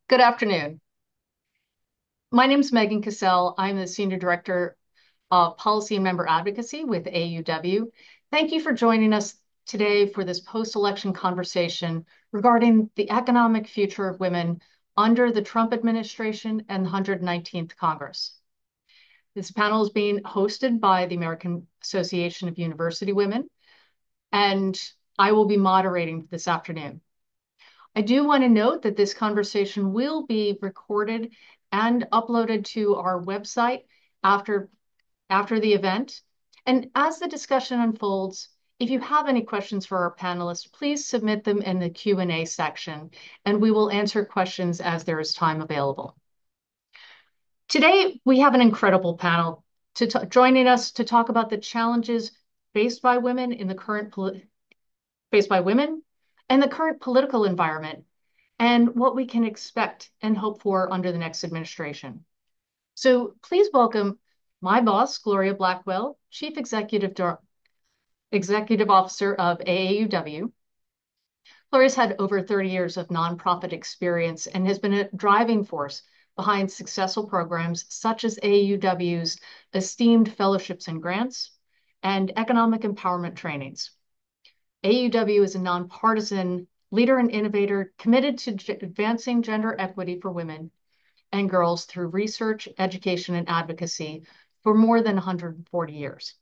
Good afternoon. My name is Megan Cassell. I'm the Senior Director of Policy and Member Advocacy with AAUW. Thank you for joining us today for this post-election conversation regarding the economic future of women under the Trump administration and the 119th Congress. This panel is being hosted by the American Association of University Women, and I will be moderating this afternoon. I do want to note that this conversation will be recorded and uploaded to our website after, after the event. And as the discussion unfolds, if you have any questions for our panelists, please submit them in the Q&A section, and we will answer questions as there is time available. Today, we have an incredible panel joining us to talk about the challenges faced by women in the current faced by women and the current political environment and what we can expect and hope for under the next administration. So please welcome my boss, Gloria Blackwell, Chief Executive Officer of AAUW. Gloria's had over 30 years of nonprofit experience and has been a driving force behind successful programs such as AAUW's esteemed fellowships and grants and economic empowerment trainings. AAUW is a nonpartisan leader and innovator committed to advancing gender equity for women and girls through research, education, and advocacy for more than 140 years.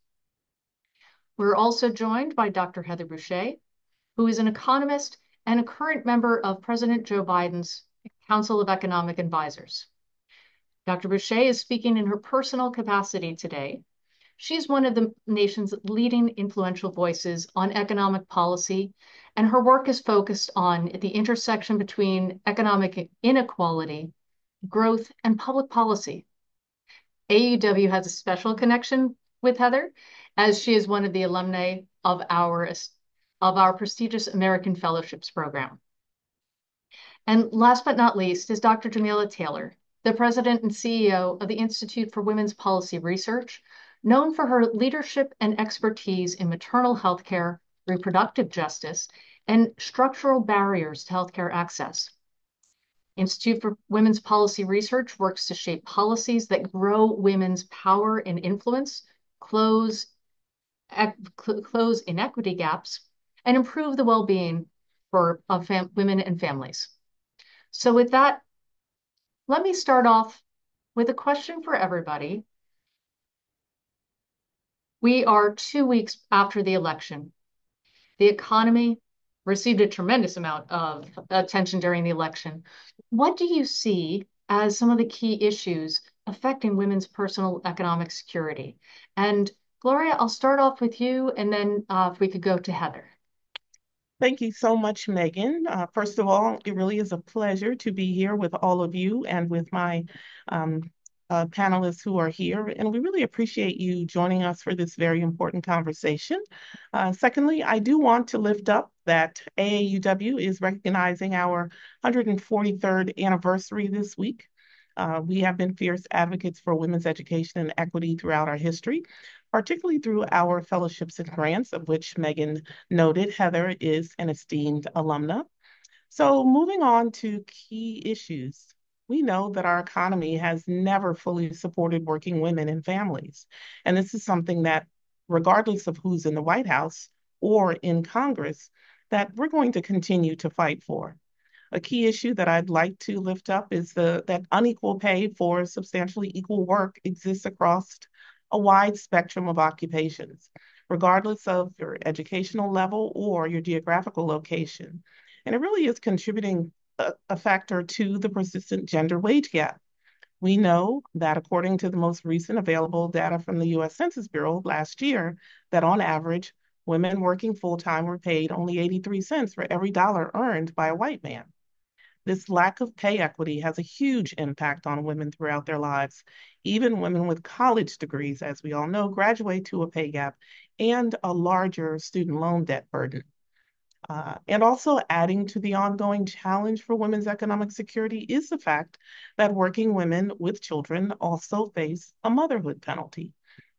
We're also joined by Dr. Heather Boushey, who is an economist and a current member of President Joe Biden's Council of Economic Advisors. Dr. Boushey is speaking in her personal capacity today. She's one of the nation's leading influential voices on economic policy, and her work is focused on the intersection between economic inequality, growth, and public policy. AUW has a special connection with Heather, as she is one of the alumni of our prestigious American Fellowships program. And last but not least is Dr. Jamila Taylor, the president and CEO of the Institute for Women's Policy Research, known for her leadership and expertise in maternal health care, reproductive justice, and structural barriers to healthcare access. Institute for Women's Policy Research works to shape policies that grow women's power and influence, close inequity gaps, and improve the well-being of women and families. So with that, let me start off with a question for everybody. We are 2 weeks after the election. The economy received a tremendous amount of attention during the election. What do you see as some of the key issues affecting women's personal economic security? And Gloria, I'll start off with you, and then if we could go to Heather. Thank you so much, Megan. First of all, it really is a pleasure to be here with all of you and with my um, panelists who are here. And we really appreciate you joining us for this very important conversation. Secondly, I do want to lift up that AAUW is recognizing our 143rd anniversary this week. We have been fierce advocates for women's education and equity throughout our history, particularly through our fellowships and grants, of which Megan noted Heather is an esteemed alumna. So moving on to key issues. We know that our economy has never fully supported working women and families. And this is something that, regardless of who's in the White House or in Congress, that we're going to continue to fight for. A key issue that I'd like to lift up is that unequal pay for substantially equal work exists across a wide spectrum of occupations, regardless of your educational level or your geographical location. And it really is contributing a factor to the persistent gender wage gap. We know that according to the most recent available data from the US Census Bureau last year, that on average, women working full-time were paid only 83 cents for every dollar earned by a white man. This lack of pay equity has a huge impact on women throughout their lives. Even women with college degrees, as we all know, graduate to a pay gap and a larger student loan debt burden. And also adding to the ongoing challenge for women's economic security is the fact that working women with children also face a motherhood penalty.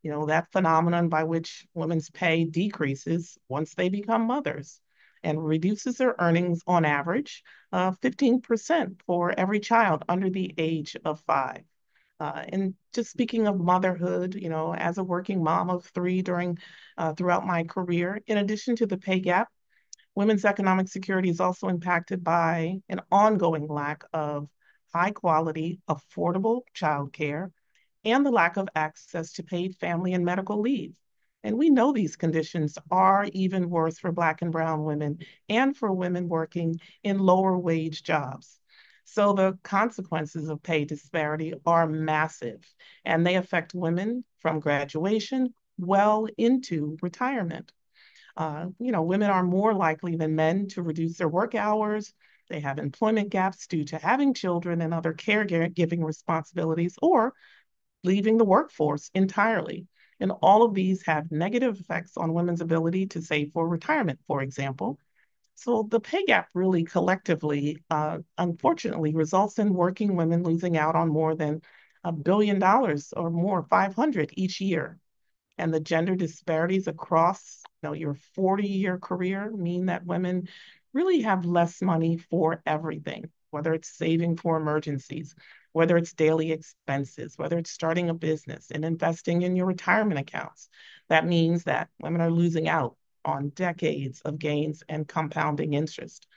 That phenomenon by which women's pay decreases once they become mothers. and reduces their earnings on average 15% for every child under the age of 5. And just speaking of motherhood, you know, as a working mom of 3 throughout my career, in addition to the pay gap, women's economic security is also impacted by an ongoing lack of high quality, affordable childcare and the lack of access to paid family and medical leave. And we know these conditions are even worse for Black and Brown women and for women working in lower wage jobs. So the consequences of pay disparity are massive, and they affect women from graduation well into retirement. You know, women are more likely than men to reduce their work hours. They have employment gaps due to having children and other caregiving responsibilities, or leaving the workforce entirely. And all of these have negative effects on women's ability to save for retirement, for example. So the pay gap really collectively, unfortunately, results in working women losing out on more than $1 billion or more, 500 each year. And the gender disparities across, you know, your 40-year career mean that women really have less money for everything, whether it's saving for emergencies, whether it's daily expenses, whether it's starting a business and investing in your retirement accounts. That means that women are losing out on decades of gains and compounding interest.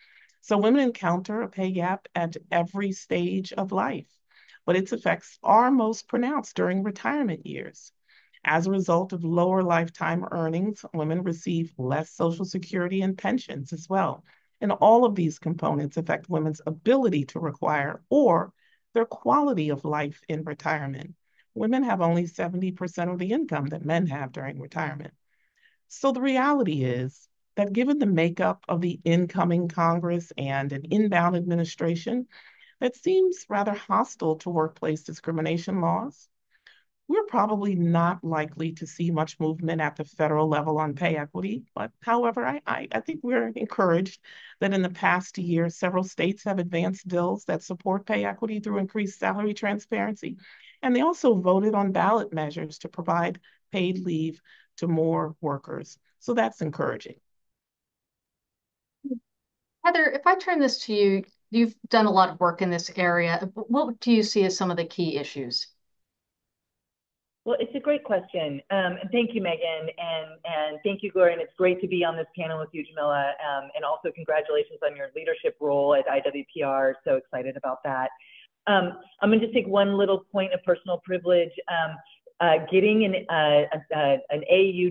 So women encounter a pay gap at every stage of life, but its effects are most pronounced during retirement years. As a result of lower lifetime earnings, women receive less Social Security and pensions as well. And all of these components affect women's ability to require or their quality of life in retirement. Women have only 70% of the income that men have during retirement. So the reality is that given the makeup of the incoming Congress and an inbound administration that seems rather hostile to workplace discrimination laws, we're probably not likely to see much movement at the federal level on pay equity. But however, I think we're encouraged that in the past year, several states have advanced bills that support pay equity through increased salary transparency. And they also voted on ballot measures to provide paid leave to more workers. So that's encouraging. Heather, if I turn this to you, you've done a lot of work in this area. What do you see as some of the key issues? Well, it's a great question. And thank you, Megan, and thank you, Gloria. And it's great to be on this panel with you, Jamila. And also congratulations on your leadership role at IWPR. So excited about that. I'm going to just take one little point of personal privilege. Getting an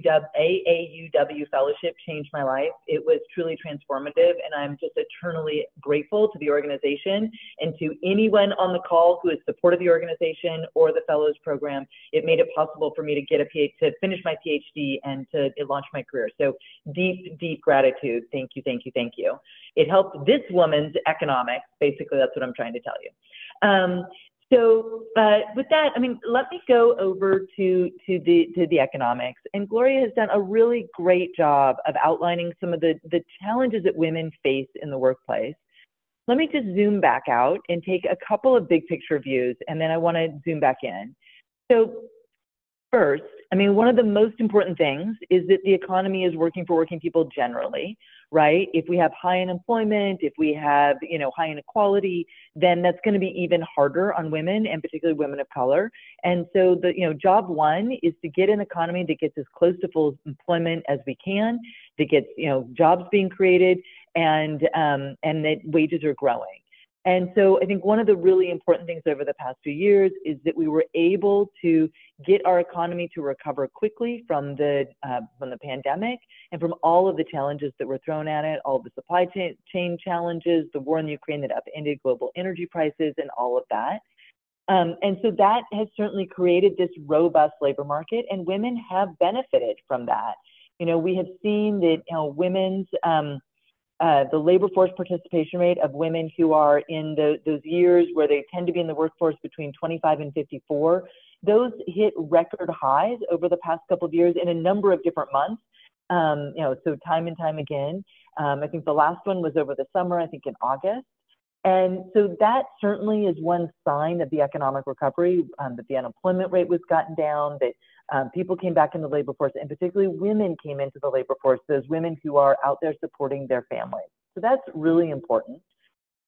AAUW fellowship changed my life. It was truly transformative, and I'm just eternally grateful to the organization and to anyone on the call who has supported the organization or the fellows program. It made it possible for me to get to finish my PhD and to launch my career. So deep, deep gratitude. Thank you, thank you, thank you. It helped this woman's economics. Basically, that's what I'm trying to tell you. So with that, I mean, let me go over to the economics. And Gloria has done a really great job of outlining some of the challenges that women face in the workplace. Let me just zoom back out and take a couple of big picture views, and then I want to zoom back in. So first, I mean, one of the most important things is that the economy is working for working people generally, right? If we have high unemployment, if we have, high inequality, then that's going to be even harder on women, and particularly women of color. And so job one is to get an economy that gets as close to full employment as we can, that gets, jobs being created, and that wages are growing. And so I think one of the really important things over the past few years is that we were able to get our economy to recover quickly from the pandemic and from all of the challenges that were thrown at it, all of the supply chain challenges, the war in Ukraine that upended global energy prices, and all of that. And so that has certainly created this robust labor market, and women have benefited from that. We have seen that women's the labor force participation rate of women who are in those years where they tend to be in the workforce between 25 and 54, those hit record highs over the past couple of years in a number of different months. So time and time again. I think the last one was over the summer, I think in August. And so that certainly is one sign of the economic recovery, that the unemployment rate was gotten down, that People came back in the labor force, and particularly women came into the labor force, those women who are out there supporting their families. So that's really important.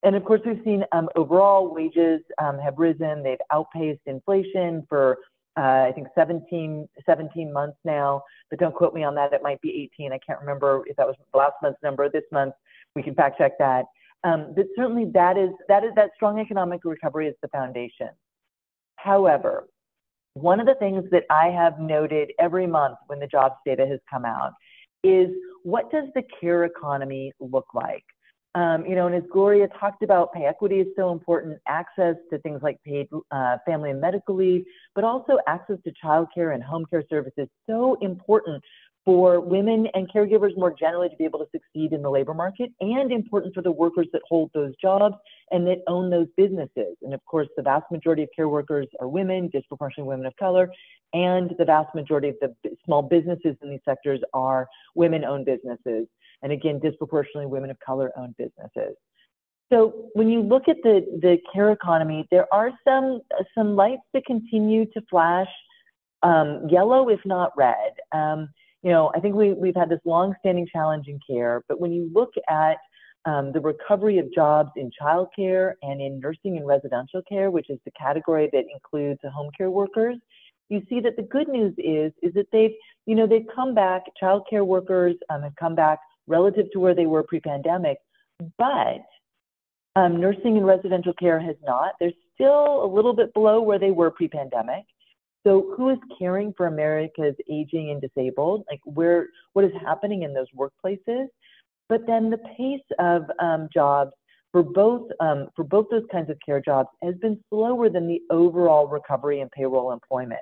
And of course, we've seen overall wages have risen. They've outpaced inflation for, I think, 17 months now. But don't quote me on that. It might be 18. I can't remember if that was last month's number. This month, we can fact check that. But certainly that strong economic recovery is the foundation. However, one of the things that I have noted every month when the jobs data has come out is, what does the care economy look like? And as Gloria talked about, pay equity is so important, access to things like paid family and medical leave, but also access to childcare and home care services, so important for women and caregivers more generally to be able to succeed in the labor market, and important for the workers that hold those jobs and that own those businesses. And of course, the vast majority of care workers are women, disproportionately women of color, and the vast majority of the small businesses in these sectors are women-owned businesses. And again, disproportionately women of color owned businesses. So when you look at the care economy, there are some lights that continue to flash yellow, if not red. I think we've had this long-standing challenge in care, but when you look at the recovery of jobs in childcare and in nursing and residential care, which is the category that includes the home care workers, you see that the good news is that they've come back. Childcare workers have come back relative to where they were pre-pandemic, but nursing and residential care has not. They're still a little bit below where they were pre-pandemic. So who is caring for America's aging and disabled? Like what is happening in those workplaces? But then the pace of jobs for both those kinds of care jobs has been slower than the overall recovery in payroll employment.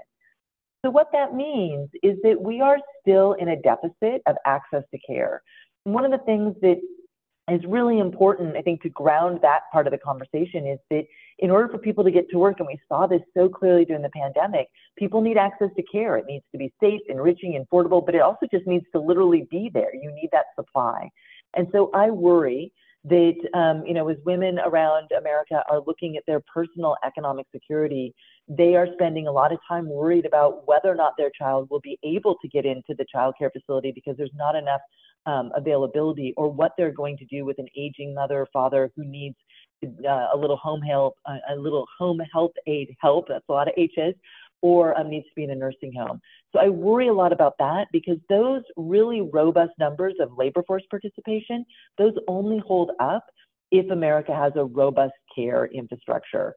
So what that means is that we are still in a deficit of access to care. And one of the things that is really important, I think, to ground that part of the conversation is that in order for people to get to work, and we saw this so clearly during the pandemic, people need access to care. It needs to be safe, enriching, affordable, but it also just needs to literally be there. You need that supply. And so I worry that, as women around America are looking at their personal economic security, they are spending a lot of time worried about whether or not their child will be able to get into the child care facility because there's not enough availability, or what they're going to do with an aging mother or father who needs a little home health aid help. That's a lot of H's, or needs to be in a nursing home. So I worry a lot about that, because those really robust numbers of labor force participation, those only hold up if America has a robust care infrastructure.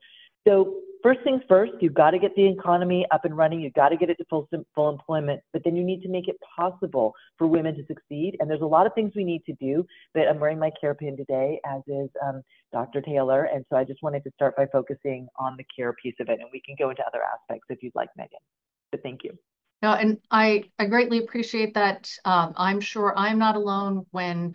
So first things first, you've got to get the economy up and running. You've got to get it to full employment, but then you need to make it possible for women to succeed. And there's a lot of things we need to do, but I'm wearing my care pin today, as is Dr. Taylor. And so I just wanted to start by focusing on the care piece of it, and we can go into other aspects if you'd like, Megan. But thank you. No, and I greatly appreciate that. I'm sure I'm not alone when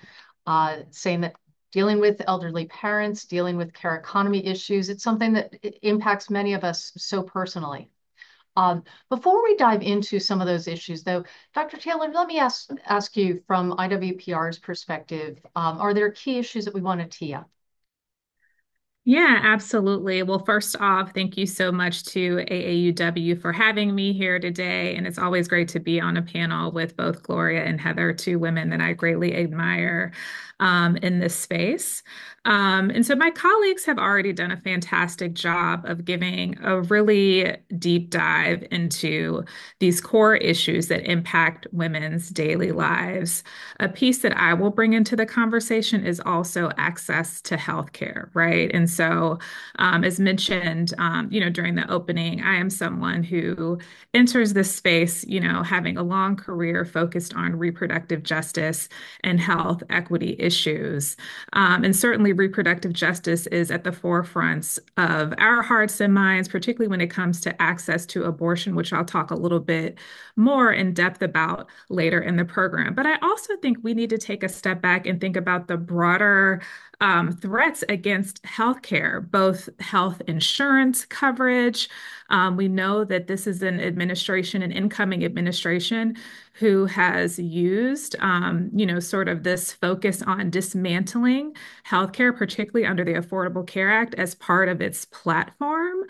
saying that dealing with elderly parents, dealing with care economy issues, it's something that impacts many of us so personally. Before we dive into some of those issues, though, Dr. Taylor, let me ask you from IWPR's perspective, are there key issues that we want to tee up? Yeah, absolutely. Well, first off, thank you so much to AAUW for having me here today. And it's always great to be on a panel with both Gloria and Heather, two women that I greatly admire in this space. And so my colleagues have already done a fantastic job of giving a really deep dive into these core issues that impact women's daily lives. A piece that I will bring into the conversation is also access to healthcare, right? And so, as mentioned, during the opening, I am someone who enters this space, having a long career focused on reproductive justice and health equity issues. And certainly reproductive justice is at the forefront of our hearts and minds, particularly when it comes to access to abortion, which I'll talk a little bit more in depth about later in the program. But I also think we need to take a step back and think about the broader threats against healthcare, both health insurance coverage. We know that this is an administration, an incoming administration, who has used, sort of this focus on dismantling healthcare, particularly under the Affordable Care Act, as part of its platform.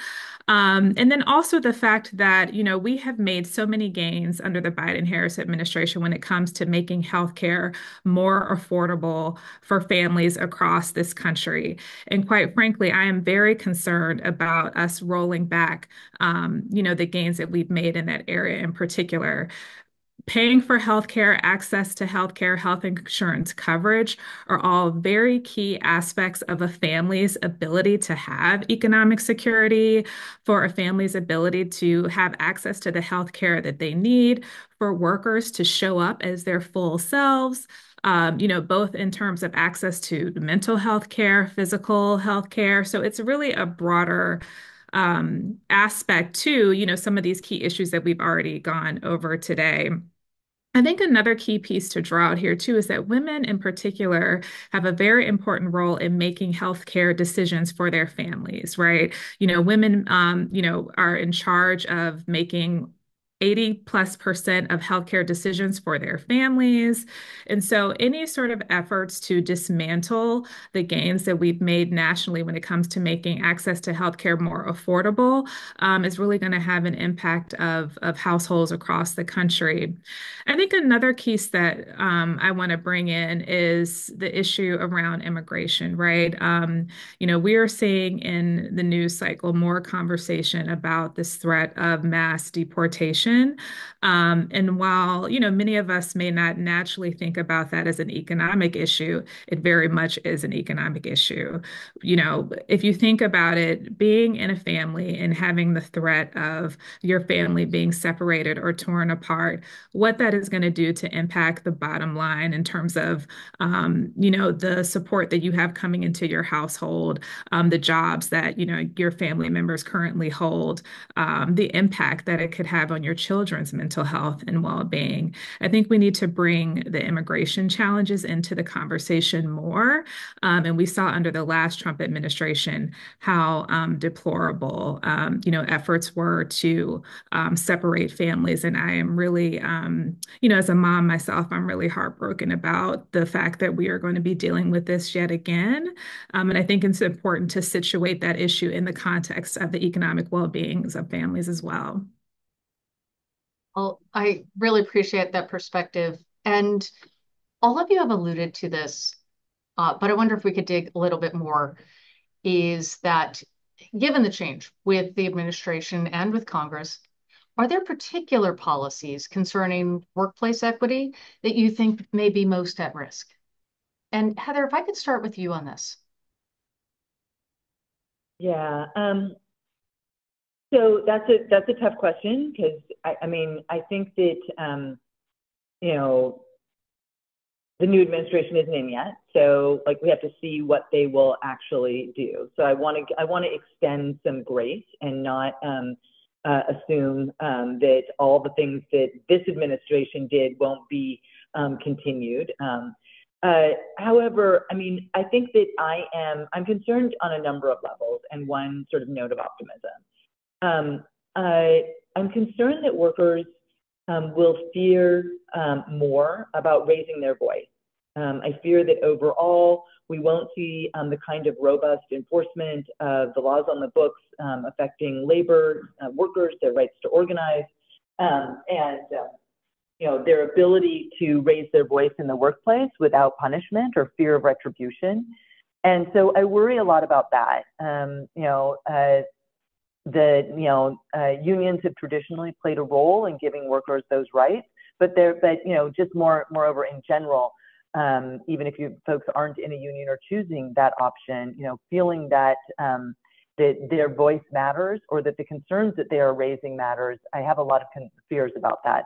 And then also the fact that, we have made so many gains under the Biden-Harris administration when it comes to making healthcare more affordable for families across this country. And quite frankly, I am very concerned about us rolling back, the gains that we've made in that area in particular. Paying for healthcare, access to healthcare, health insurance coverage are all very key aspects of a family's ability to have economic security, for a family's ability to have access to the healthcare that they need, for workers to show up as their full selves. Both in terms of access to mental health care, physical health care. So it's really a broader aspect to, some of these key issues that we've already gone over today. I think another key piece to draw out here too is that women in particular have a very important role in making healthcare decisions for their families, right? Women, are in charge of making 80+% of healthcare decisions for their families. And so any sort of efforts to dismantle the gains that we've made nationally when it comes to making access to healthcare more affordable is really going to have an impact of households across the country. I think another piece that I want to bring in is the issue around immigration, right? We are seeing in the news cycle more conversation about this threat of mass deportation. And while, many of us may not naturally think about that as an economic issue, it very much is an economic issue. If you think about it, being in a family and having the threat of your family being separated or torn apart, what that is going to do to impact the bottom line in terms of, the support that you have coming into your household, the jobs that, your family members currently hold, the impact that it could have on your children's mental health and well-being. I think we need to bring the immigration challenges into the conversation more. And we saw under the last Trump administration how deplorable, efforts were to separate families. And I am really, as a mom myself, I'm really heartbroken about the fact that we are going to be dealing with this yet again. And I think it's important to situate that issue in the context of the economic well-beings of families as well. Well, I really appreciate that perspective. And all of you have alluded to this, but I wonder if we could dig a little bit more, is that given the change with the administration and with Congress, are there particular policies concerning workplace equity that you think may be most at risk? And Heather, if I could start with you on this. Yeah. So that's a tough question because I think that the new administration isn't in yet, so we have to see what they will actually do. So I want to extend some grace and not assume that all the things that this administration did won't be continued. However, I think that I'm concerned on a number of levels, and one sort of note of optimism. I'm concerned that workers will fear more about raising their voice. I fear that overall we won't see the kind of robust enforcement of the laws on the books affecting labor, workers, their rights to organize, and their ability to raise their voice in the workplace without punishment or fear of retribution. And so I worry a lot about that. Unions have traditionally played a role in giving workers those rights, but just moreover in general, even if you folks aren't in a union or choosing that option, feeling that that their voice matters or that the concerns that they are raising matters, I have a lot of fears about that.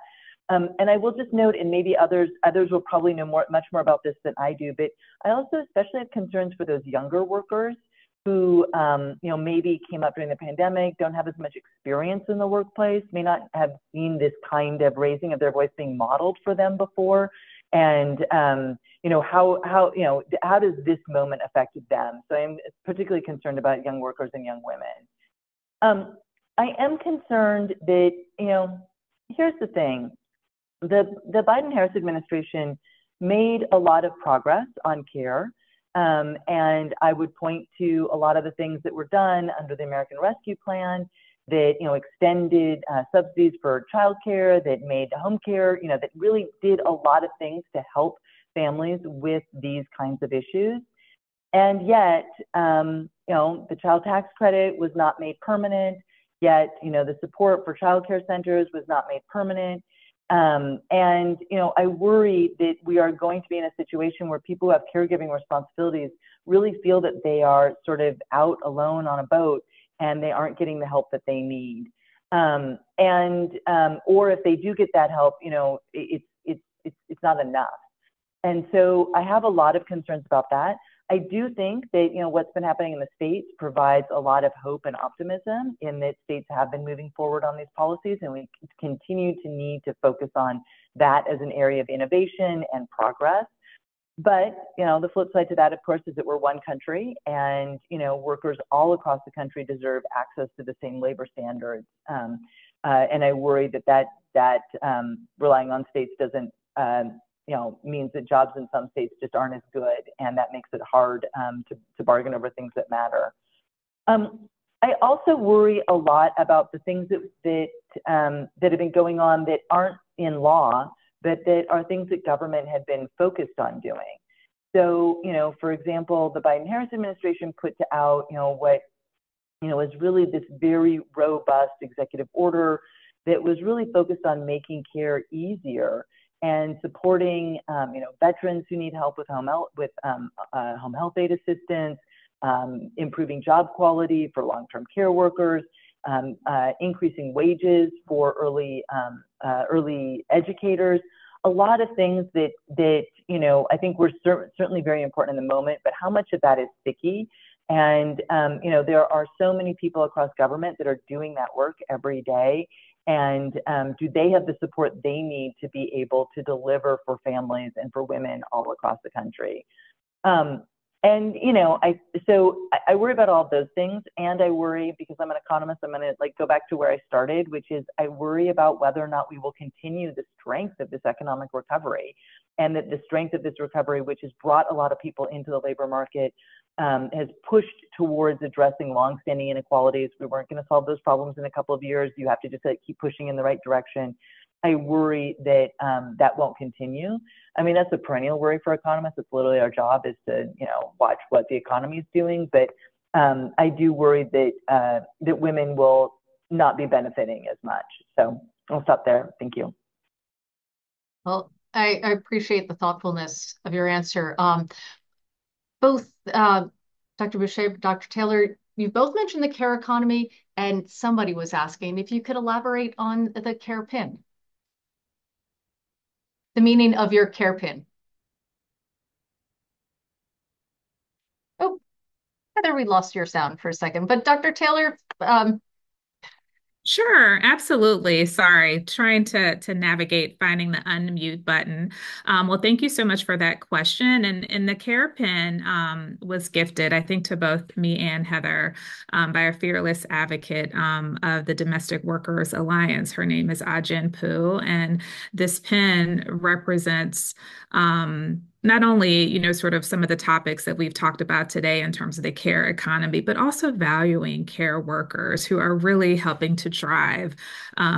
And I will just note, and maybe others will probably know much more about this than I do, but I also especially have concerns for those younger workers who, maybe came up during the pandemic, don't have as much experience in the workplace, may not have seen this kind of raising of their voice being modeled for them before. And, how does this moment affect them? So I'm particularly concerned about young workers and young women. I am concerned that, here's the thing. the Biden-Harris administration made a lot of progress on care. And I would point to a lot of the things that were done under the American Rescue Plan that, extended subsidies for childcare, that made home care, that really did a lot of things to help families with these kinds of issues. And yet, the child tax credit was not made permanent. Yet, the support for childcare centers was not made permanent. And I worry that we are going to be in a situation where people who have caregiving responsibilities really feel that they are sort of out alone on a boat and they aren't getting the help that they need. Or if they do get that help, it's not enough. And so I have a lot of concerns about that. I do think that, what's been happening in the states provides a lot of hope and optimism in that states have been moving forward on these policies, and we continue to need to focus on that as an area of innovation and progress. But, the flip side to that, of course, is that we're one country, and, workers all across the country deserve access to the same labor standards. And I worry that relying on states doesn't, means that jobs in some states just aren't as good, and that makes it hard to bargain over things that matter. I also worry a lot about the things that have been going on that aren't in law, but that are things that government had been focused on doing. So, for example, the Biden-Harris administration put out, what, is really this very robust executive order that was really focused on making care easier and supporting, veterans who need help with home health aid assistance, improving job quality for long-term care workers, increasing wages for early educators. A lot of things that I think were certainly very important in the moment, but how much of that is sticky? And there are so many people across government that are doing that work every day. And do they have the support they need to be able to deliver for families and for women all across the country? I worry about all of those things, and I worry, because I'm an economist, I'm going to go back to where I started, which is I worry about whether or not we will continue the strength of this economic recovery, and that the strength of this recovery, which has brought a lot of people into the labor market, has pushed towards addressing longstanding inequalities. We weren't going to solve those problems in a couple of years. You have to just keep pushing in the right direction. I worry that that won't continue. I mean, that's a perennial worry for economists. It's literally our job is to, watch what the economy is doing. But I do worry that women will not be benefiting as much. So I'll stop there. Thank you. Well, I appreciate the thoughtfulness of your answer. Both Dr. Boushey, Dr. Taylor, you both mentioned the care economy, and somebody was asking if you could elaborate on the care pin, the meaning of your care pin. Oh, Heather, we lost your sound for a second, but Dr. Taylor, Sure, absolutely. Sorry, trying to navigate finding the unmute button. Well, thank you so much for that question. And the care pin was gifted, I think, to both me and Heather by a fearless advocate of the Domestic Workers Alliance. Her name is Ajin Poo, and this pin represents not only, sort of some of the topics that we've talked about today in terms of the care economy, but also valuing care workers who are really helping to drive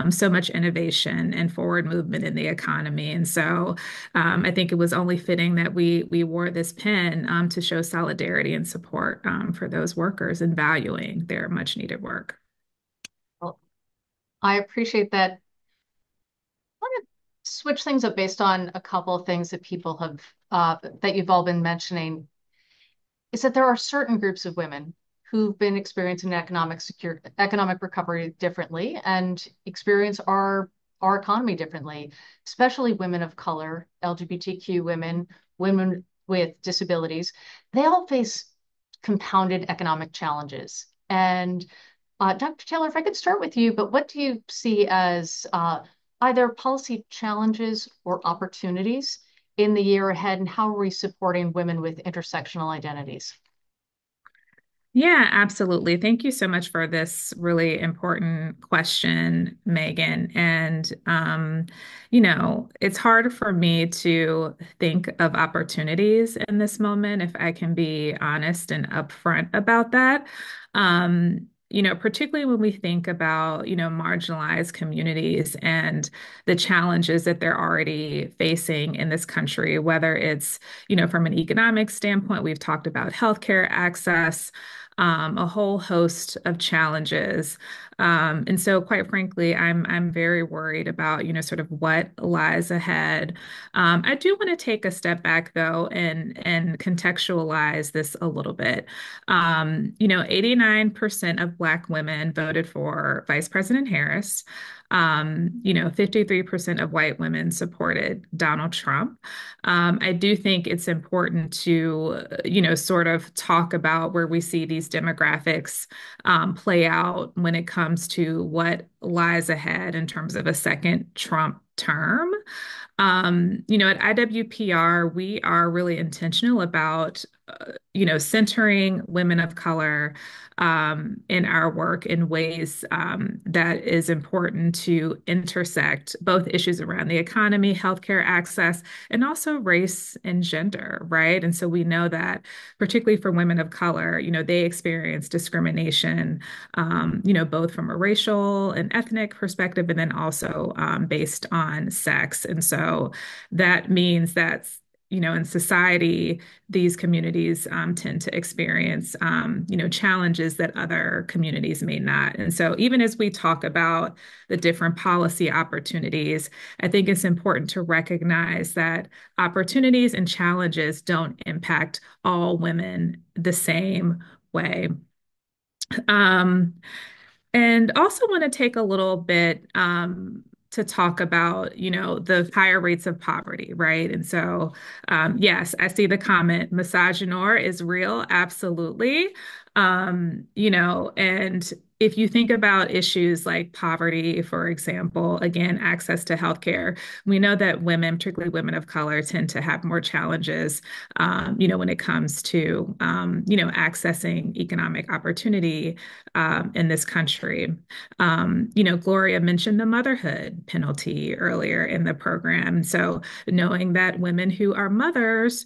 so much innovation and forward movement in the economy. And so I think it was only fitting that we wore this pin to show solidarity and support for those workers and valuing their much needed work. well, I appreciate that. I want to switch things up based on a couple of things that people have, that you've all been mentioning, is that there are certain groups of women who've been experiencing economic recovery differently and experience our economy differently, especially women of color, LGBTQ women, women with disabilities. They all face compounded economic challenges. And Dr. Taylor, if I could start with you, but what do you see as either policy challenges or opportunities in the year ahead, and how are we supporting women with intersectional identities? Yeah, absolutely. Thank you so much for this really important question, Megan. And, it's hard for me to think of opportunities in this moment, if I can be honest and upfront about that. Particularly when we think about, marginalized communities and the challenges that they're already facing in this country, whether it's, from an economic standpoint, we've talked about healthcare access, a whole host of challenges. And so, quite frankly, I'm very worried about, sort of what lies ahead. I do want to take a step back though and contextualize this a little bit. 89% of Black women voted for Vice President Harris. 53% of white women supported Donald Trump. I do think it's important to, sort of talk about where we see these demographics play out when it comes to what lies ahead in terms of a second Trump term. At IWPR, we are really intentional about, centering women of color in our work in ways that is important to intersect both issues around the economy, healthcare access, and also race and gender, right? And so we know that, particularly for women of color, they experience discrimination, both from a racial and ethnic perspective, and then also based on sex. And so that means that in society, these communities tend to experience, challenges that other communities may not. And so, even as we talk about the different policy opportunities, I think it's important to recognize that opportunities and challenges don't impact all women the same way. Um, and also want to take a little bit to talk about, the higher rates of poverty, right? And so, yes, I see the comment, misogynoir is real, absolutely. And if you think about issues like poverty, for example, again, access to healthcare, we know that women, particularly women of color, tend to have more challenges, when it comes to, accessing economic opportunity in this country. Gloria mentioned the motherhood penalty earlier in the program. So knowing that women who are mothers,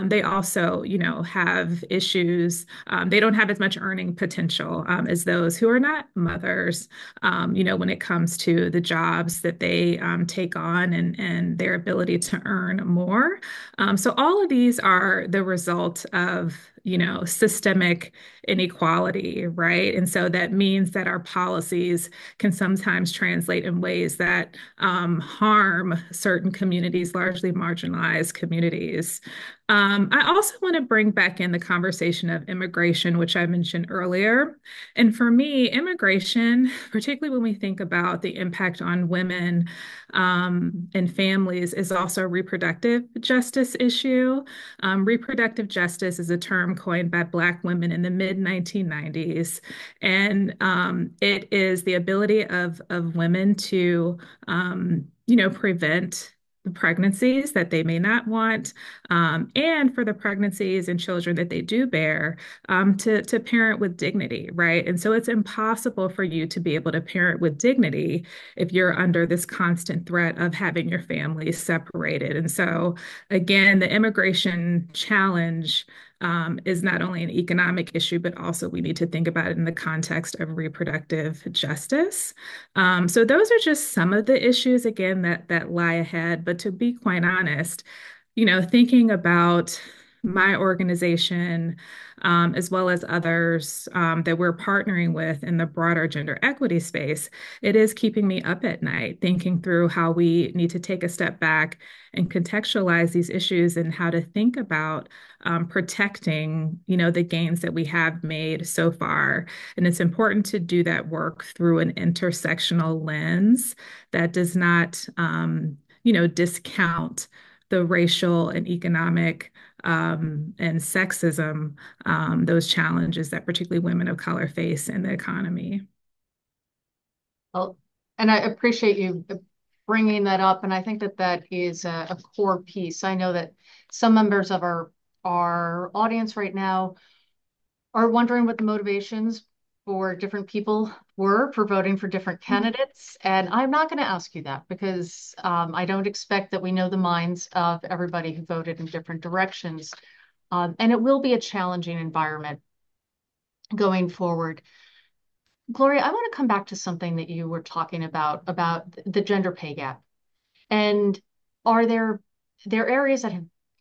they also, have issues. They don't have as much earning potential as those who are not mothers, when it comes to the jobs that they take on and their ability to earn more. So all of these are the result of, systemic inequality, right? And so that means that our policies can sometimes translate in ways that harm certain communities, largely marginalized communities. I also want to bring back in the conversation of immigration, which I mentioned earlier. And for me, immigration, particularly when we think about the impact on women and families, is also a reproductive justice issue. Reproductive justice is a term coined by Black women in the mid 1990s, and it is the ability of women to, prevent pregnancies that they may not want, and for the pregnancies and children that they do bear, to parent with dignity, right? And so it's impossible for you to be able to parent with dignity if you're under this constant threat of having your family separated. And so, again, the immigration challenge is not only an economic issue, but also we need to think about it in the context of reproductive justice. So those are just some of the issues, again, that lie ahead. But to be quite honest, thinking about my organization, as well as others that we're partnering with in the broader gender equity space, it is keeping me up at night, thinking through how we need to take a step back and contextualize these issues and how to think about protecting, the gains that we have made so far. And it's important to do that work through an intersectional lens that does not, discount the racial and economic and sexism, those challenges that particularly women of color face in the economy. Well, and I appreciate you bringing that up. And I think that that is a core piece. I know that some members of our audience right now are wondering what the motivations for different people were for voting for different candidates. And I'm not going to ask you that because I don't expect that we know the minds of everybody who voted in different directions. And it will be a challenging environment going forward. Gloria, I want to come back to something that you were talking about the gender pay gap. And are there areas that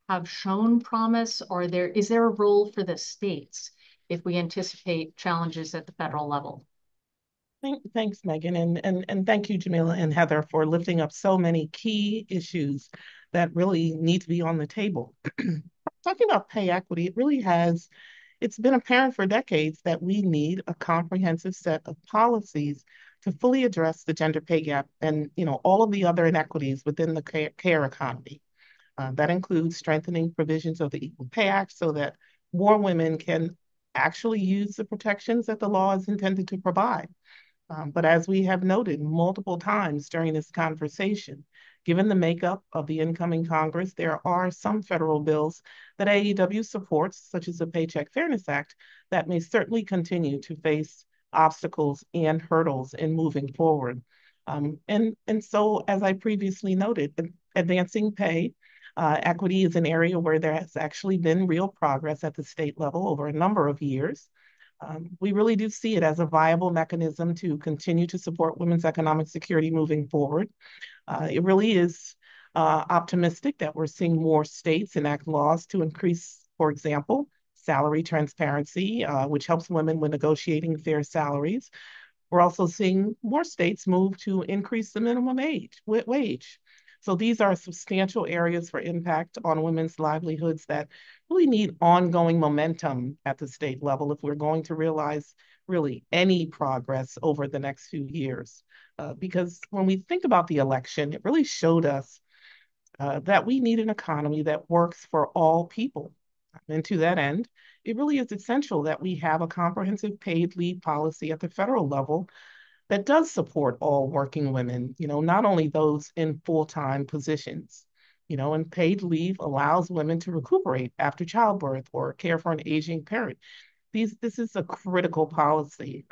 have shown promise, or is there a role for the states if we anticipate challenges at the federal level? Thanks, Megan, and thank you, Jamila and Heather, for lifting up so many key issues that really need to be on the table. Talking about pay equity, it's been apparent for decades that we need a comprehensive set of policies to fully address the gender pay gap and, all of the other inequities within the care economy. That includes strengthening provisions of the Equal Pay Act so that more women can actually use the protections that the law is intended to provide. But as we have noted multiple times during this conversation, given the makeup of the incoming Congress, there are some federal bills that AAUW supports, such as the Paycheck Fairness Act, that may certainly continue to face obstacles and hurdles in moving forward. And so, as I previously noted, advancing pay equity is an area where there has actually been real progress at the state level over a number of years. We really do see it as a viable mechanism to continue to support women's economic security moving forward. It really is optimistic that we're seeing more states enact laws to increase, for example, salary transparency, which helps women when negotiating fair salaries. We're also seeing more states move to increase the minimum wage. So these are substantial areas for impact on women's livelihoods that really need ongoing momentum at the state level if we're going to realize really any progress over the next few years. Because when we think about the election, it really showed us that we need an economy that works for all people. And to that end, it really is essential that we have a comprehensive paid leave policy at the federal level that does support all working women, not only those in full-time positions. And paid leave allows women to recuperate after childbirth or care for an aging parent. This is a critical policy.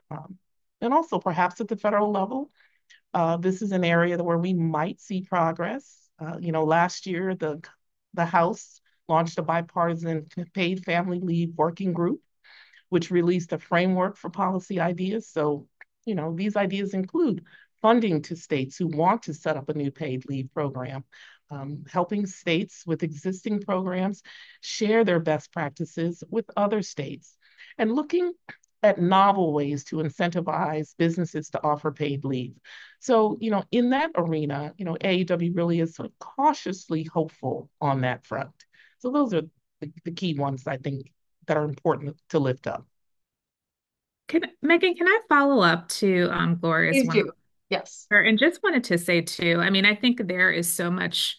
And also perhaps at the federal level, this is an area where we might see progress. Last year, the House launched a bipartisan paid family leave working group, which released a framework for policy ideas. So, these ideas include funding to states who want to set up a new paid leave program, helping states with existing programs share their best practices with other states, and looking at novel ways to incentivize businesses to offer paid leave. So, in that arena, AAW really is sort of cautiously hopeful on that front. So those are the key ones I think that are important to lift up. Megan, can I follow up to Gloria's Please one? do. Yes. And just wanted to say too, I mean, I think there is so much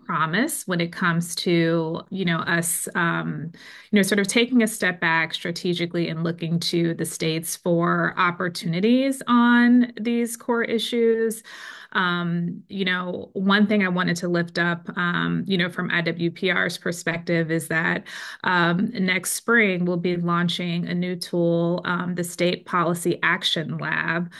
promise when it comes to, us, sort of taking a step back strategically and looking to the states for opportunities on these core issues. One thing I wanted to lift up, from IWPR's perspective is that next spring we'll be launching a new tool, the State Policy Action Lab,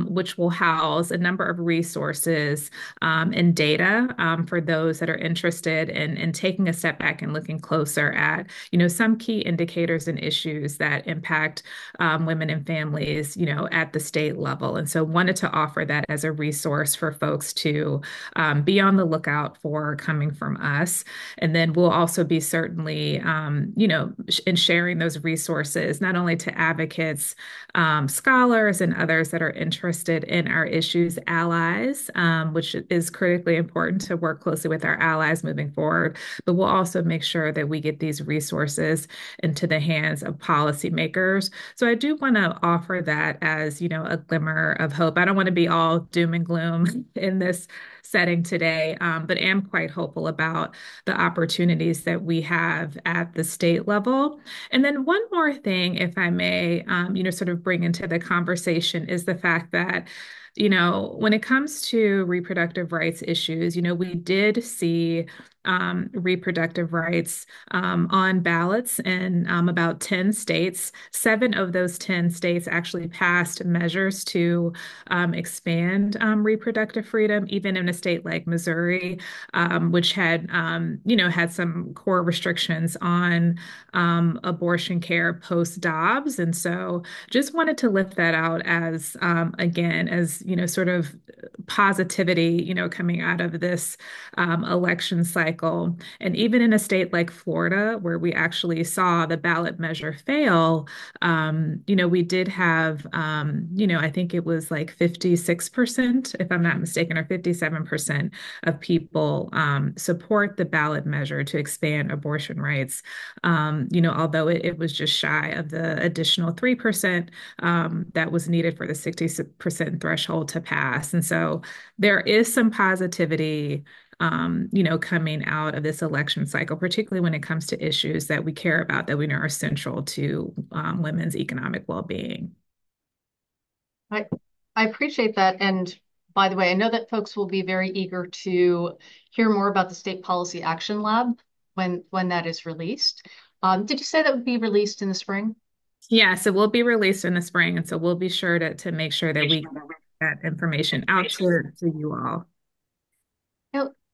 which will house a number of resources and data for those that are interested in taking a step back and looking closer at, some key indicators and issues that impact women and families, at the state level. And so wanted to offer that as a resource for folks to be on the lookout for coming from us. And then we'll also be certainly, in sharing those resources, not only to advocates, scholars, and others that are interested in our issues, allies, which is critically important to work closely with our allies moving forward. But we'll also make sure that we get these resources into the hands of policymakers. So I do want to offer that as, a glimmer of hope. I don't want to be all doom and gloom in this setting today, but am quite hopeful about the opportunities that we have at the state level. And then one more thing, if I may, sort of bring into the conversation is the fact that when it comes to reproductive rights issues, we did see reproductive rights on ballots in about 10 states. 7 of those 10 states actually passed measures to expand reproductive freedom, even in a state like Missouri, which had some core restrictions on abortion care post Dobbs. And so just wanted to lift that out as, again, as, sort of positivity, coming out of this election cycle. And even in a state like Florida, where we actually saw the ballot measure fail, we did have, I think it was like 56%, if I'm not mistaken, or 57% of people support the ballot measure to expand abortion rights, although it was just shy of the additional 3% that was needed for the 60% threshold to pass. And so there is some positivity coming out of this election cycle, particularly when it comes to issues that we care about, that we know are central to women's economic well-being. I, I appreciate that. And by the way, I know that folks will be very eager to hear more about the State Policy Action Lab when that is released. Did you say that would be released in the spring? Yeah, so we'll be released in the spring. And so we'll be sure to make sure that we get that information out to you all.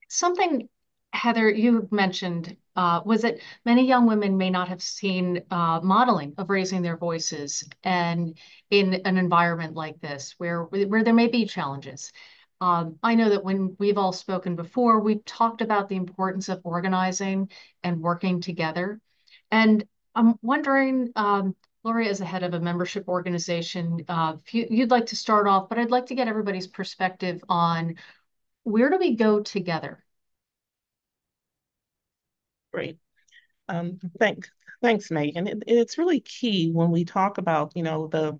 Something, Heather, you mentioned was that many young women may not have seen modeling of raising their voices, and in an environment like this where there may be challenges. I know that when we've all spoken before, we've talked about the importance of organizing and working together. And I'm wondering, Gloria, as the head of a membership organization, if you'd like to start off, but I'd like to get everybody's perspective on where do we go together? Great. Um, thank, Thanks, Megan. It's really key when we talk about, the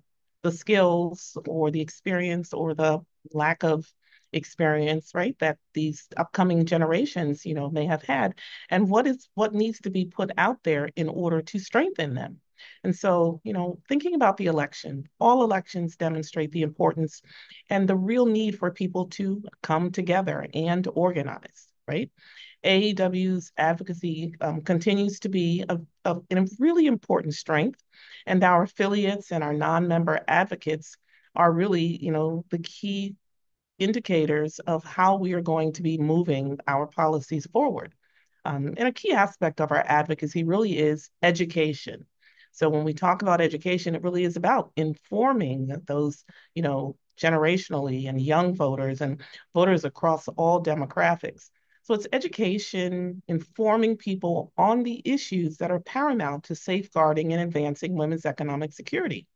skills or the experience or the lack of experience, right, that these upcoming generations, may have had, and what needs to be put out there in order to strengthen them. And so, thinking about the election, all elections demonstrate the importance and the real need for people to come together and organize, right? AAUW's advocacy continues to be a really important strength, and our affiliates and our non-member advocates are really, the key indicators of how we are going to be moving our policies forward. And a key aspect of our advocacy really is education. So when we talk about education, it really is about informing those, generationally and young voters and voters across all demographics. So it's education, informing people on the issues that are paramount to safeguarding and advancing women's economic security,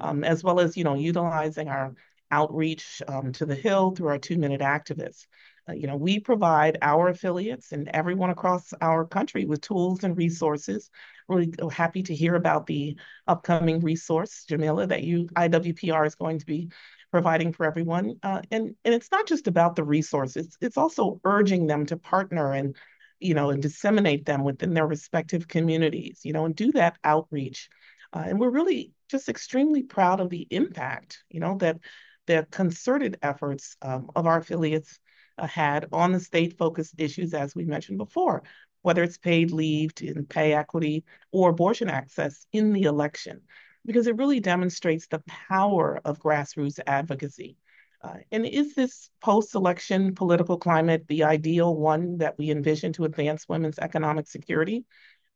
as well as, utilizing our outreach to the Hill through our 2-minute activists. We provide our affiliates and everyone across our country with tools and resources. Really happy to hear about the upcoming resource, Jamila, that IWPR is going to be providing for everyone. And it's not just about the resources, it's also urging them to partner and, and disseminate them within their respective communities, and do that outreach. And we're really just extremely proud of the impact, that the concerted efforts of our affiliates had on the state-focused issues, as we mentioned before, whether it's paid leave, pay equity, or abortion access in the election, because it really demonstrates the power of grassroots advocacy. And is this post-election political climate the ideal one that we envision to advance women's economic security?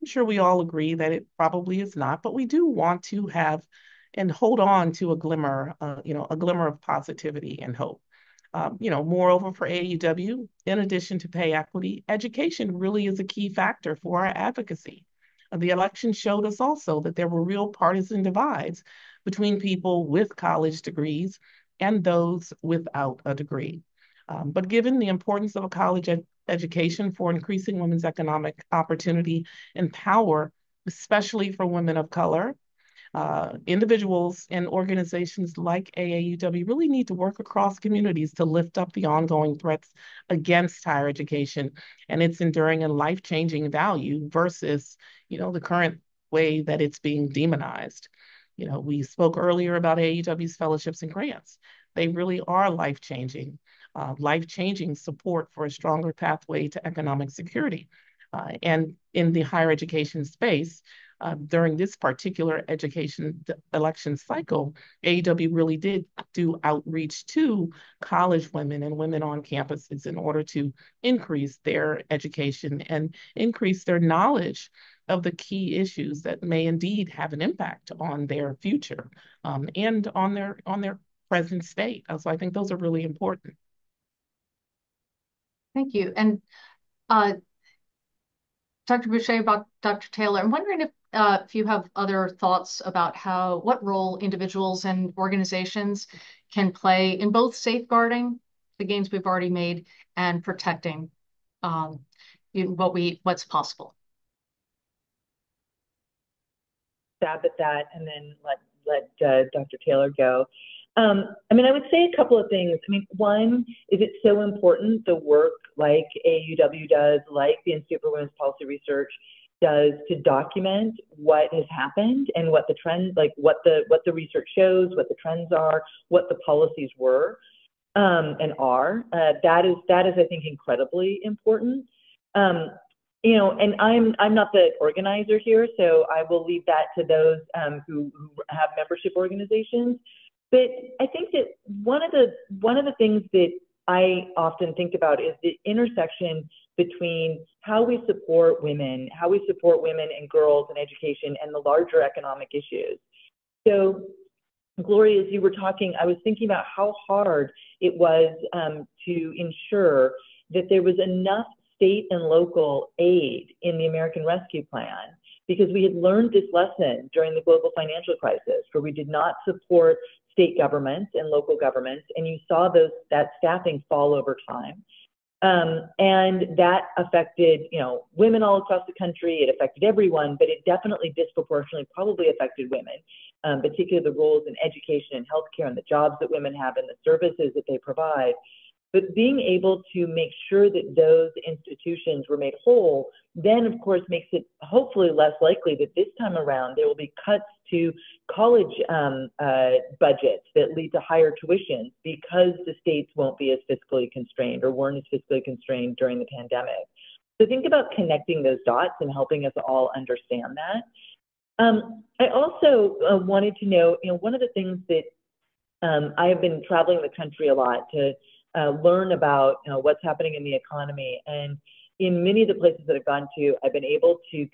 I'm sure we all agree that it probably is not, but we do want to have and hold on to a glimmer of positivity and hope. Moreover, for AAUW, in addition to pay equity, education really is a key factor for our advocacy. The election showed us also that there were real partisan divides between people with college degrees and those without a degree. But given the importance of a college education for increasing women's economic opportunity and power, especially for women of color, individuals and organizations like AAUW really need to work across communities to lift up the ongoing threats against higher education and its enduring and life-changing value versus, the current way that it's being demonized. We spoke earlier about AAUW's fellowships and grants. They really are life-changing support for a stronger pathway to economic security. And in the higher education space, during this particular education election cycle, AAUW really did do outreach to college women and women on campuses in order to increase their education and increase their knowledge of the key issues that may indeed have an impact on their future, and on their present state. So I think those are really important. Thank you. And Dr. Boushey, about Dr. Taylor, I'm wondering if you have other thoughts about what role individuals and organizations can play in both safeguarding the gains we've already made and protecting what's possible. Stab at that, and then let Dr. Taylor go. I mean, I would say a couple of things. I mean, one is it's so important the work like AAUW does, like the Institute for Women's Policy Research does, to document what has happened and what the trends, like what the research shows, what the trends are, what the policies were and are. That is, I think, incredibly important. You know, and I'm not the organizer here, so I will leave that to those who have membership organizations. But I think that one of the things that I often think about is the intersection between how we support women and girls in education, and the larger economic issues. So, Gloria, as you were talking, I was thinking about how hard it was to ensure that there was enough state and local aid in the American Rescue Plan, because we had learned this lesson during the global financial crisis, where we did not support state governments and local governments, and you saw that staffing fall over time. And that affected, you know, women all across the country. It affected everyone, but it definitely disproportionately probably affected women, particularly the roles in education and healthcare and the jobs that women have and the services that they provide. But being able to make sure that those institutions were made whole then, of course, makes it hopefully less likely that this time around there will be cuts to college budgets that lead to higher tuition, because the states won't be as fiscally constrained, or weren't as fiscally constrained during the pandemic. So think about connecting those dots and helping us all understand that. I also wanted to know, you know, one of the things that I have been traveling the country a lot to learn about, you know, what's happening in the economy. And in many of the places that I've gone to, I've been able to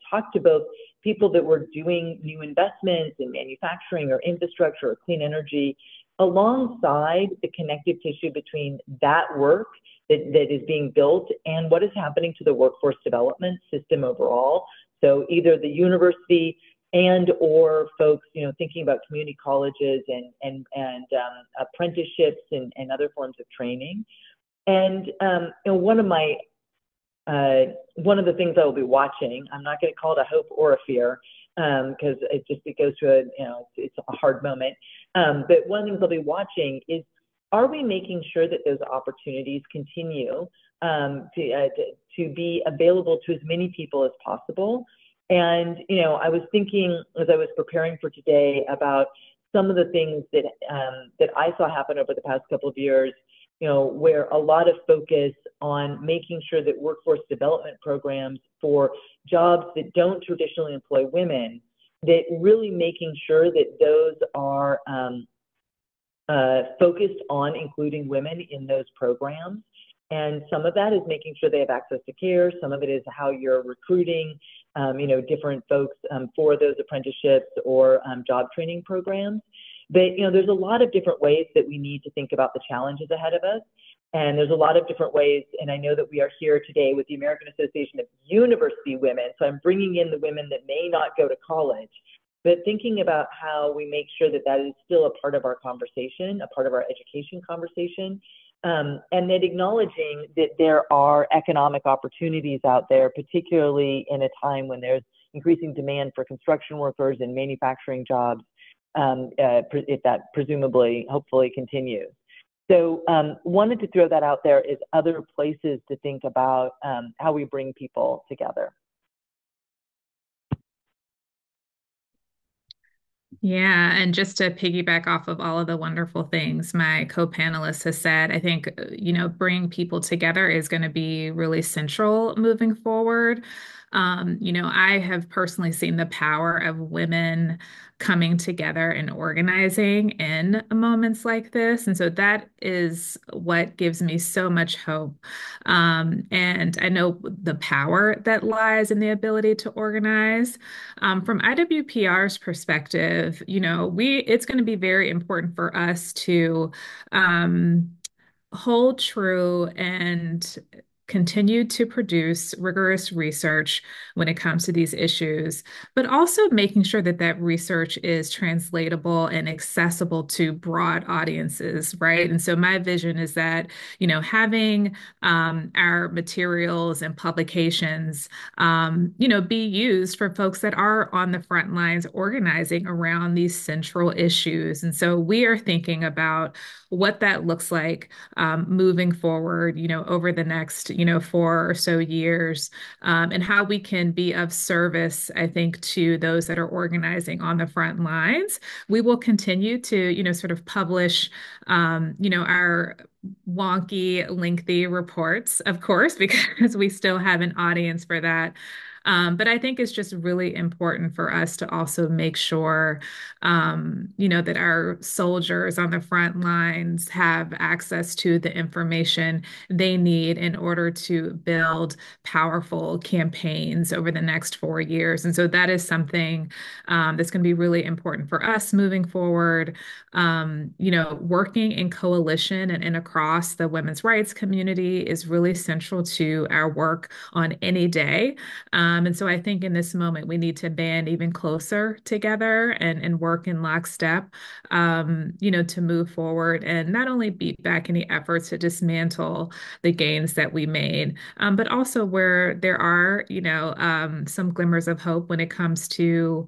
talk to both people that were doing new investments in manufacturing or infrastructure or clean energy, alongside the connective tissue between that work that is being built and what is happening to the workforce development system overall. So either the university and or folks, you know, thinking about community colleges and apprenticeships and other forms of training. And you know, one of the things I will be watching, I'm not going to call it a hope or a fear, because it goes to it's a hard moment. But one of the things I'll be watching is, are we making sure that those opportunities continue to be available to as many people as possible? And, you know, I was thinking as I was preparing for today about some of the things that I saw happen over the past couple of years, you know, where a lot of focus on making sure that workforce development programs for jobs that don't traditionally employ women, that really making sure that those are focused on including women in those programs. And some of that is making sure they have access to care. Some of it is how you're recruiting, you know, different folks for those apprenticeships or job training programs. But, you know, there's a lot of different ways that we need to think about the challenges ahead of us. And there's a lot of different ways. And I know that we are here today with the American Association of University Women. So I'm bringing in the women that may not go to college, but thinking about how we make sure that that is still a part of our conversation, a part of our education conversation. And then acknowledging that there are economic opportunities out there, particularly in a time when there's increasing demand for construction workers and manufacturing jobs, if that presumably, hopefully continues. So wanted to throw that out there as other places to think about how we bring people together. Yeah, and just to piggyback off of all of the wonderful things my co-panelist has said, I think, bringing people together is going to be really central moving forward. I have personally seen the power of women coming together and organizing in moments like this. And so that is what gives me so much hope. And I know the power that lies in the ability to organize. From IWPR's perspective, it's going to be very important for us to um, hold true and continue to produce rigorous research when it comes to these issues, but also making sure that that research is translatable and accessible to broad audiences, right? And so my vision is that, having our materials and publications, be used for folks that are on the front lines organizing around these central issues. And so we are thinking about what that looks like moving forward, over the next, 4 or so years, and how we can be of service, I think, to those that are organizing on the front lines. We will continue to, sort of publish, our wonky, lengthy reports, of course, because we still have an audience for that. But I think it's just really important for us to also make sure, that our soldiers on the front lines have access to the information they need in order to build powerful campaigns over the next 4 years. And so that is something that's going to be really important for us moving forward. Working in coalition and across the women's rights community is really central to our work on any day. And so I think in this moment, we need to band even closer together and work in lockstep, to move forward and not only beat back any efforts to dismantle the gains that we made, but also where there are, some glimmers of hope when it comes to,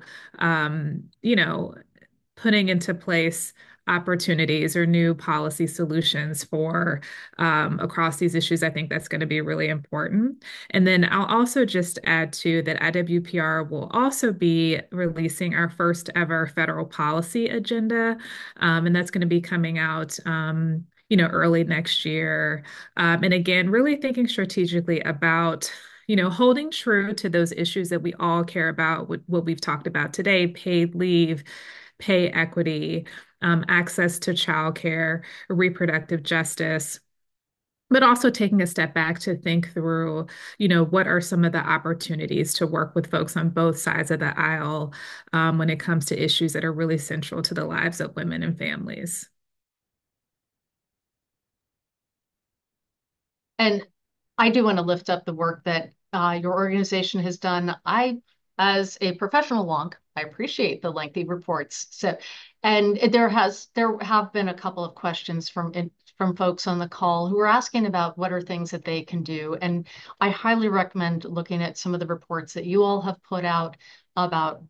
putting into place opportunities or new policy solutions for across these issues. I think that's going to be really important. And then I'll also just add to that IWPR will also be releasing our first ever federal policy agenda. And that's going to be coming out early next year. And again, really thinking strategically about holding true to those issues that we all care about, what we've talked about today: paid leave, pay equity, access to childcare, reproductive justice, but also taking a step back to think through, what are some of the opportunities to work with folks on both sides of the aisle when it comes to issues that are really central to the lives of women and families. And I do want to lift up the work that your organization has done. As a professional wonk, I appreciate the lengthy reports. So, and there have been a couple of questions from folks on the call who are asking about what are things that they can do. And I highly recommend looking at some of the reports that you all have put out about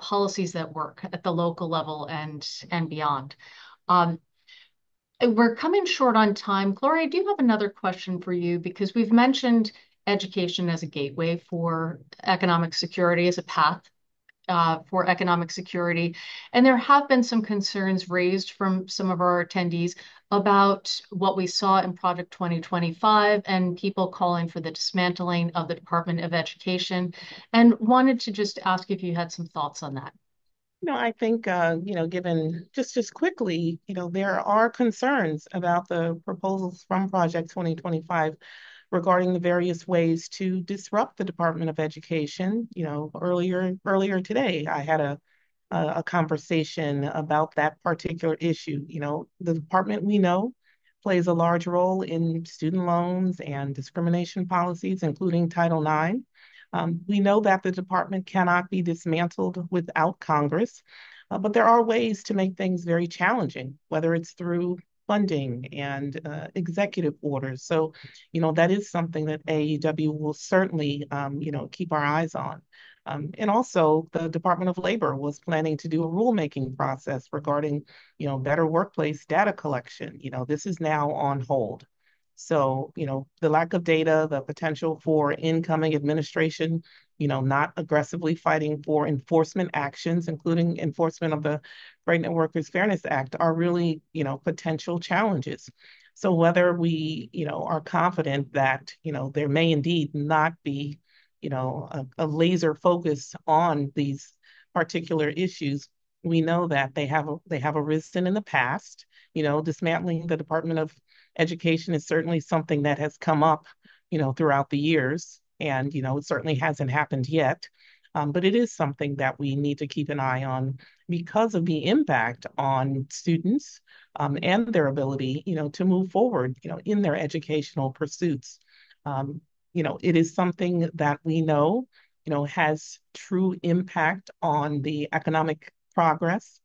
policies that work at the local level and beyond. We're coming short on time. Gloria, I do have another question for you because we've mentioned education as a gateway for economic security, as a path for economic security. And there have been some concerns raised from some of our attendees about what we saw in Project 2025 and people calling for the dismantling of the Department of Education, and wanted to just ask if you had some thoughts on that. I think, given just quickly, there are concerns about the proposals from Project 2025 regarding the various ways to disrupt the Department of Education. Earlier today, I had a conversation about that particular issue. The department, we know, plays a large role in student loans and discrimination policies, including Title IX. We know that the department cannot be dismantled without Congress, but there are ways to make things very challenging, whether it's through funding and executive orders. So, that is something that AAUW will certainly, keep our eyes on. And also, the Department of Labor was planning to do a rulemaking process regarding, better workplace data collection. This is now on hold. So, the lack of data, the potential for incoming administration not aggressively fighting for enforcement actions, including enforcement of the Pregnant Workers Fairness Act, are really, potential challenges. So whether we, are confident that, there may indeed not be, a laser focus on these particular issues, we know that they have arisen in the past. Dismantling the Department of Education is certainly something that has come up, throughout the years, and it certainly hasn't happened yet. But it is something that we need to keep an eye on because of the impact on students and their ability, to move forward, in their educational pursuits. It is something that we know, has true impact on the economic progress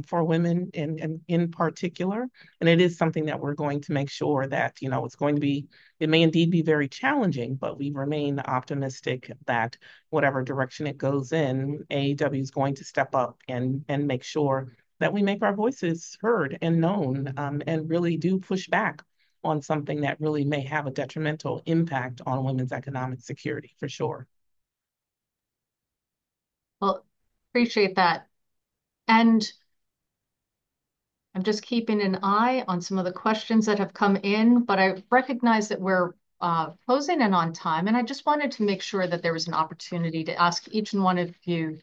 for women in particular. And it is something that we're going to make sure that, it may indeed be very challenging, but we remain optimistic that whatever direction it goes in, AAUW is going to step up and make sure that we make our voices heard and known, and really do push back on something that really may have a detrimental impact on women's economic security, for sure. Well, appreciate that. And I'm just keeping an eye on some of the questions that have come in, but I recognize that we're closing in on time, and I just wanted to make sure that there was an opportunity to ask each and one of you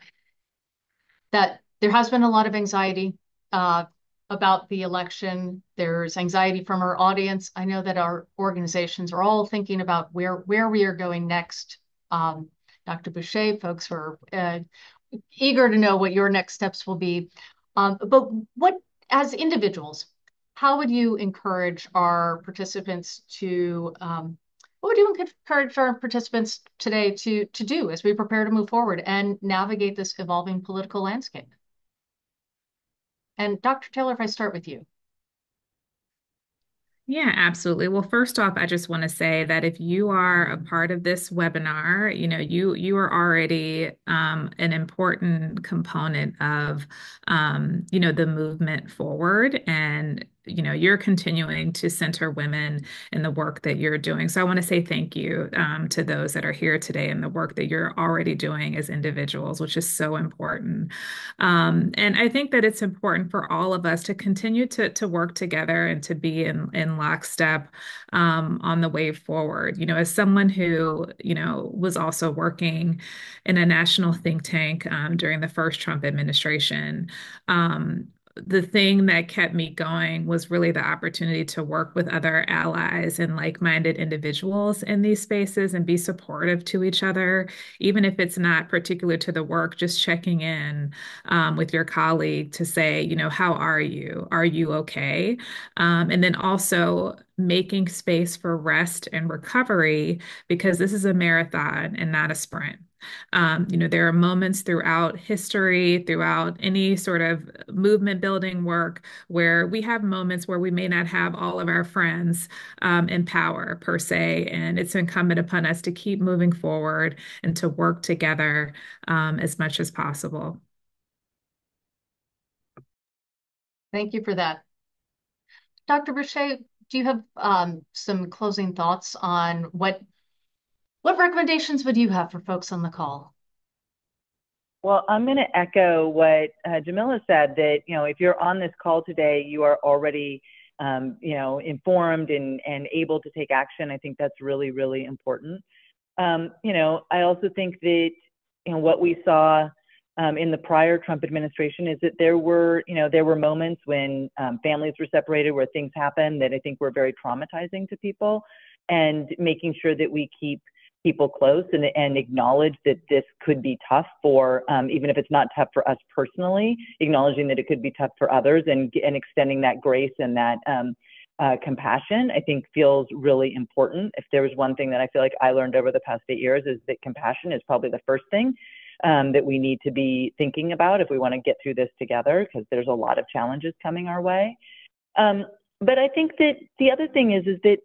that there has been a lot of anxiety about the election. There's anxiety from our audience. I know that our organizations are all thinking about where we are going next. Dr. Boushey, folks are eager to know what your next steps will be. But what, as individuals, how would you encourage our participants to, what would you encourage our participants today to do as we prepare to move forward and navigate this evolving political landscape? And Dr. Taylor, if I start with you. Yeah, absolutely. Well, first off, I just want to say that if you are a part of this webinar, you are already an important component of the movement forward, and you're continuing to center women in the work that you're doing. So I want to say thank you to those that are here today and the work that you're already doing as individuals, which is so important. And I think that it's important for all of us to continue to work together and to be in lockstep on the way forward. As someone who, was also working in a national think tank during the first Trump administration, the thing that kept me going was really the opportunity to work with other allies and like-minded individuals in these spaces and be supportive to each other, even if it's not particular to the work, just checking in with your colleague to say, how are you? Are you okay? And then also making space for rest and recovery, because this is a marathon and not a sprint. There are moments throughout history, throughout any sort of movement building work, where we have moments where we may not have all of our friends in power per se. And it's incumbent upon us to keep moving forward and to work together as much as possible. Thank you for that. Dr. Boushey, do you have some closing thoughts on what recommendations would you have for folks on the call? Well, I'm going to echo what Jamila said, that, if you're on this call today, you are already, informed and able to take action. I think that's really, really important. I also think that, what we saw in the prior Trump administration is that there were moments when families were separated, where things happened that I think were very traumatizing to people, and making sure that we keep people close and acknowledge that this could be tough for, even if it's not tough for us personally, acknowledging that it could be tough for others, and extending that grace and that compassion, I think feels really important. If there was one thing that I feel like I learned over the past 8 years, is that compassion is probably the first thing that we need to be thinking about if we want to get through this together, because there's a lot of challenges coming our way. But I think that the other thing is that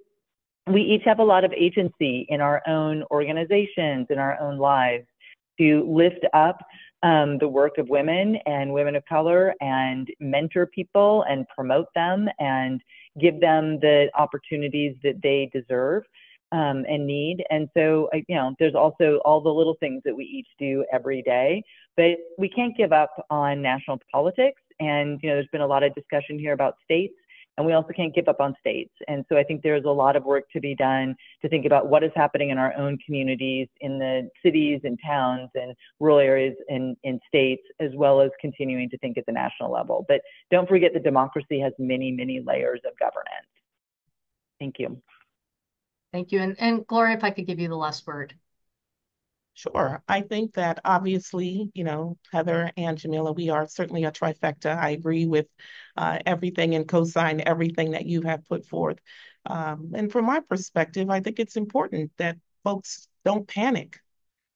we each have a lot of agency in our own organizations, in our own lives, to lift up the work of women and women of color, and mentor people and promote them and give them the opportunities that they deserve. and need. And so, there's also all the little things that we each do every day, but we can't give up on national politics. And, there's been a lot of discussion here about states, and we also can't give up on states. And so I think there's a lot of work to be done to think about what is happening in our own communities, in the cities and towns and rural areas in states, as well as continuing to think at the national level. But don't forget that democracy has many, many layers of governance. Thank you. Thank you. And Gloria, if I could give you the last word. Sure. I think that obviously, Heather and Jamila, we are certainly a trifecta. I agree with everything and co-sign everything that you have put forth. And from my perspective, I think it's important that folks don't panic.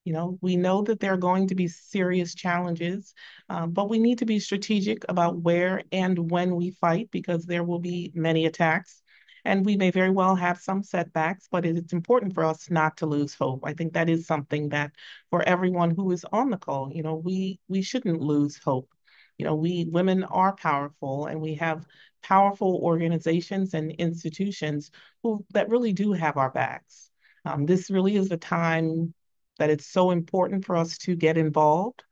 We know that there are going to be serious challenges, but we need to be strategic about where and when we fight because there will be many attacks. And we may very well have some setbacks, but it's important for us not to lose hope. I think that is something that for everyone who is on the call, we shouldn't lose hope. We women are powerful and we have powerful organizations and institutions that really do have our backs. This really is a time that it's so important for us to get involved,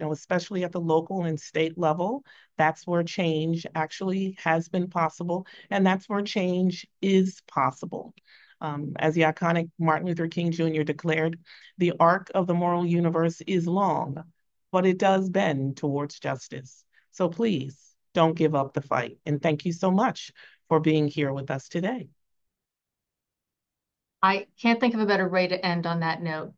especially at the local and state level. That's where change actually has been possible, and that's where change is possible. As the iconic Martin Luther King Jr. declared, the arc of the moral universe is long, but it does bend towards justice. So please don't give up the fight. And thank you so much for being here with us today. I can't think of a better way to end on that note.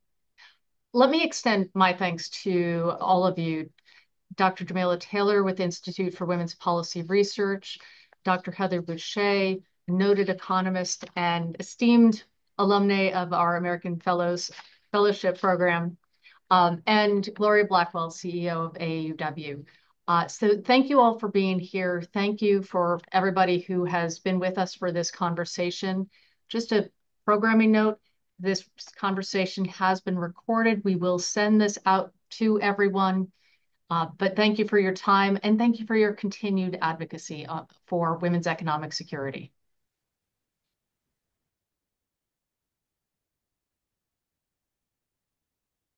Let me extend my thanks to all of you, Dr. Jamila Taylor with the Institute for Women's Policy Research, Dr. Heather Boushey, noted economist and esteemed alumni of our American Fellowship Program, and Gloria Blackwell, CEO of AAUW. So thank you all for being here. Thank you for everybody who has been with us for this conversation. Just a programming note, this conversation has been recorded. We will send this out to everyone. But thank you for your time and thank you for your continued advocacy for women's economic security.